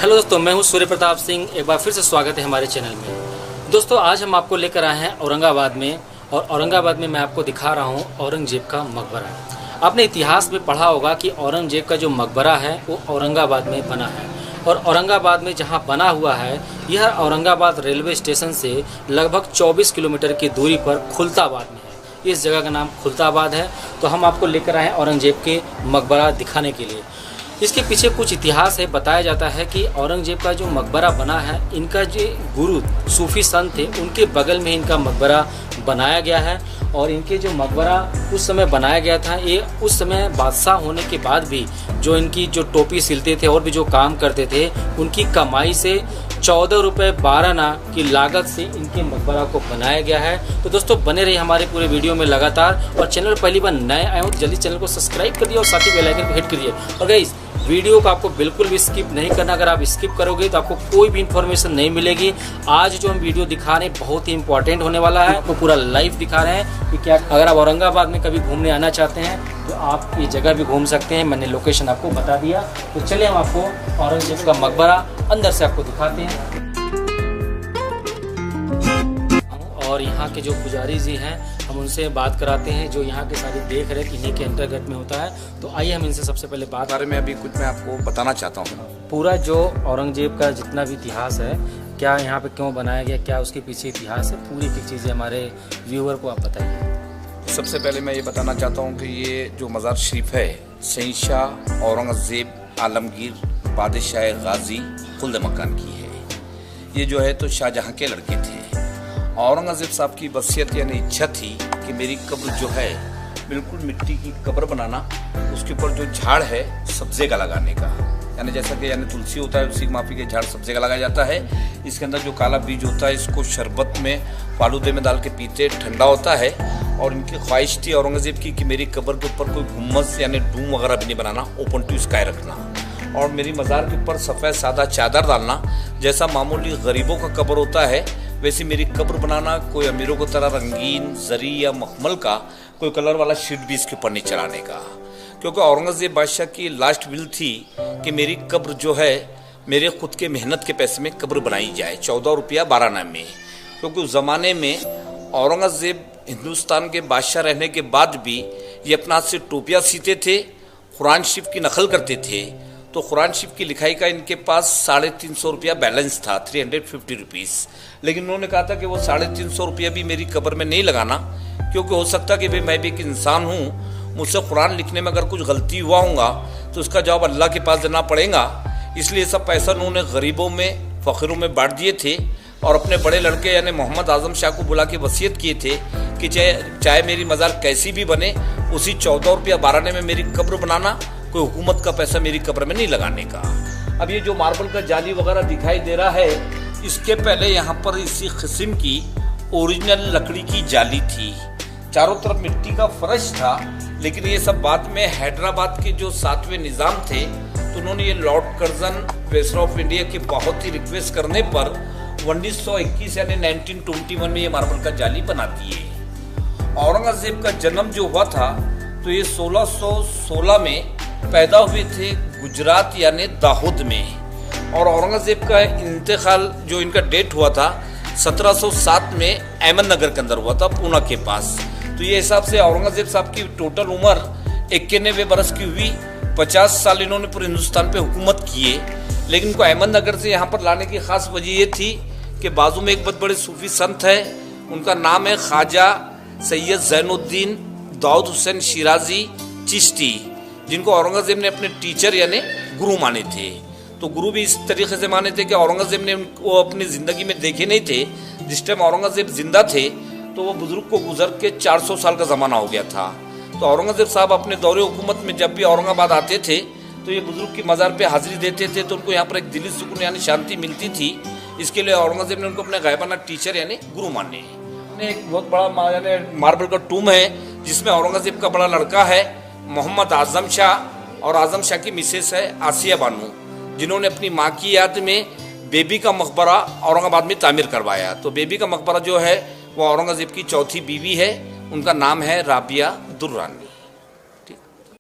Hello दोस्तों, मैं हूं सूर्य प्रताप सिंह। एक बार फिर से स्वागत है हमारे चैनल में। दोस्तों, आज हम आपको लेकर आए हैं औरंगाबाद में, और औरंगाबाद में मैं आपको दिखा रहा हूं औरंगजेब का मकबरा। आपने इतिहास में पढ़ा होगा कि औरंगजेब का जो मकबरा है वो औरंगाबाद में बना है, और औरंगाबाद में जहां बना हुआ है यह औरंगाबाद रेलवे स्टेशन से लगभग 24 किलोमीटर की दूरी पर खुलताबाद में है। इस जगह का नाम खुलताबाद है। तो हम आपको लेकर आए हैं औरंगजेब के मकबरा दिखाने के लिए। इसके पीछे कुछ इतिहास है। बताया जाता है कि औरंगजेब का जो मकबरा बना है, इनका जो गुरु सूफी संत थे उनके बगल में इनका मकबरा बनाया गया है। और इनके जो मकबरा उस समय बनाया गया था, ये उस समय बादशाह होने के बाद भी जो इनकी जो टोपी सिलते थे और भी जो काम करते थे, उनकी कमाई से 14 रुपये 12 आना की लागत से इनके मकबरा को बनाया गया है। तो दोस्तों, बने रहिए हमारे पूरे वीडियो में लगातार। और चैनल पहली बार नए आए हो तो जल्दी चैनल को सब्सक्राइब कर दिए और साथ ही बेल आइकन को हिट करिए। और गाइस, वीडियो को आपको बिल्कुल भी स्किप नहीं करना। अगर आप स्किप करोगे तो आपको कोई भी इन्फॉर्मेशन नहीं मिलेगी। आज जो हम वीडियो दिखा रहे हैं बहुत ही इंपॉर्टेंट होने वाला है। आपको पूरा लाइव दिखा रहे हैं कि क्या अगर आप औरंगाबाद में कभी घूमने आना चाहते हैं तो आप ये जगह भी घूम सकते हैं। मैंने लोकेशन आपको बता दिया। तो चलिए हम आपको औरंगजेब का मकबरा अंदर से आपको दिखाते हैं। और यहाँ के जो पुजारी जी हैं हम उनसे बात कराते हैं, जो यहाँ के सारी देख रेख इन्हीं के अंतर्गत में होता है। तो आइए हम इनसे सबसे पहले बात बारे में अभी कुछ मैं आपको बताना चाहता हूँ। पूरा जो औरंगजेब का जितना भी इतिहास है, क्या यहाँ पे क्यों बनाया गया, क्या उसके पीछे इतिहास है, पूरी की चीज़ें हमारे व्यूअर को आप बताइए। सबसे पहले मैं ये बताना चाहता हूँ कि ये जो मज़ार शरीफ है, शहंशाह औरंगजेब आलमगीर बादशाह गाजी खुल्द मकान की है। ये जो है तो शाहजहाँ के लड़के थे। औरंगजेब साहब की वसीयत यानी इच्छा थी कि मेरी कब्र जो है बिल्कुल मिट्टी की कब्र बनाना, उसके ऊपर जो झाड़ है सब्जे का लगाने का, यानी जैसा कि यानी तुलसी होता है उसी माफी के झाड़ सब्जे का लगाया जाता है। इसके अंदर जो काला बीज होता है इसको शरबत में फालूदे में डाल के पीते, ठंडा होता है। और इनकी ख्वाहिश थी औरंगजेब की कि मेरी कब्र के ऊपर कोई गुम्मज यानी डूम वगैरह भी नहीं बनाना, ओपन टू स्काई रखना, और मेरी मज़ार के ऊपर सफ़ेद सादा चादर डालना। जैसा मामूली गरीबों का कब्र होता है वैसे मेरी कब्र बनाना, कोई अमीरों को तरह रंगीन जरी या मखमल का कोई कलर वाला शीट भी इसके ऊपर नहीं चढ़ाने का। क्योंकि औरंगजेब बादशाह की लास्ट विल थी कि मेरी कब्र जो है मेरे खुद के मेहनत के पैसे में कब्र बनाई जाए 14 रुपया 12 आना में। क्योंकि उस ज़माने में औरंगजेब हिंदुस्तान के बादशाह रहने के बाद भी ये अपना हाथ से टोपियाँ सीते थे, कुरान शरीफ की नकल करते थे। तो कुरान शरीफ की लिखाई का इनके पास 350 रुपया बैलेंस था, 350 रुपीज़। लेकिन उन्होंने कहा था कि वो 350 रुपया भी मेरी कब्र में नहीं लगाना, क्योंकि हो सकता कि भाई मैं भी एक इंसान हूँ, मुझसे कुरान लिखने में अगर कुछ गलती हुआ होगा तो उसका जवाब अल्लाह के पास देना पड़ेगा। इसलिए सब पैसा उन्होंने गरीबों में फ़कीरों में बांट दिए थे। और अपने बड़े लड़के यानी मोहम्मद आजम शाह को बुला के वसीयत किए थे कि चाहे मेरी मज़ार कैसी भी बने, उसी 14 रुपया 12 आने में मेरी कब्र बनाना, कोई हुकूमत का पैसा मेरी कब्र में नहीं लगाने का। अब ये जो मार्बल का जाली वगैरह दिखाई दे रहा है, इसके पहले यहाँ पर इसी किस्म की ओरिजिनल लकड़ी की जाली थी, चारों तरफ मिट्टी का फर्श था। लेकिन ये सब बाद में हैदराबाद के जो 7वें निज़ाम थे तो उन्होंने ये Lord Curzon viceroy of India की बहुत ही रिक्वेस्ट करने पर 1921 यानी 1921 में ये मार्बल का जाली बना दिए। औरंगजेब का जन्म जो हुआ था तो ये 1616 में पैदा हुए थे गुजरात यानी दाहोद में। और औरंगजेब का इंतकाल जो इनका डेट हुआ था 1707 में अहमदनगर के अंदर हुआ था, पूना के पास। तो ये हिसाब से औरंगजेब साहब की टोटल उम्र 91 बरस की हुई। 50 साल इन्होंने पूरे हिंदुस्तान पे हुकूमत किए। लेकिन इनको अहमदनगर से यहाँ पर लाने की खास वजह ये थी कि बाजू में एक बहुत बड़े सूफी संत है, उनका नाम है ख्वाजा सैयद ज़ैनुद्दीन दाऊद हुसैन शिराजी चिश्ती, जिनको औरंगजेब ने अपने टीचर यानी गुरु माने थे। तो गुरु भी इस तरीके से माने थे कि औरंगजेब ने उनको अपनी ज़िंदगी में देखे नहीं थे। जिस टाइम औरंगजेब जिंदा थे तो वो बुजुर्ग को गुजर के 400 साल का ज़माना हो गया था। तो औरंगजेब साहब अपने दौरे हुकूमत में जब भी औरंगाबाद आते थे तो ये बुजुर्ग की मज़ार पे हाजिरी देते थे, तो उनको यहाँ पर एक दिली सुकून यानी शांति मिलती थी। इसके लिए औरंगजेब ने उनको अपने गायबाना टीचर यानी गुरु माने। एक बहुत बड़ा यानी मार्बल का टूम है जिसमें औरंगजेब का बड़ा लड़का है मोहम्मद आजम शाह, और आजम शाह की मिसेस है आसिया बानू, जिन्होंने अपनी माँ की याद में बेबी का मकबरा औरंगाबाद में तामीर करवाया। तो बेबी का मकबरा जो है वो औरंगजेब की चौथी बीवी है, उनका नाम है राबिया दुर्रानी।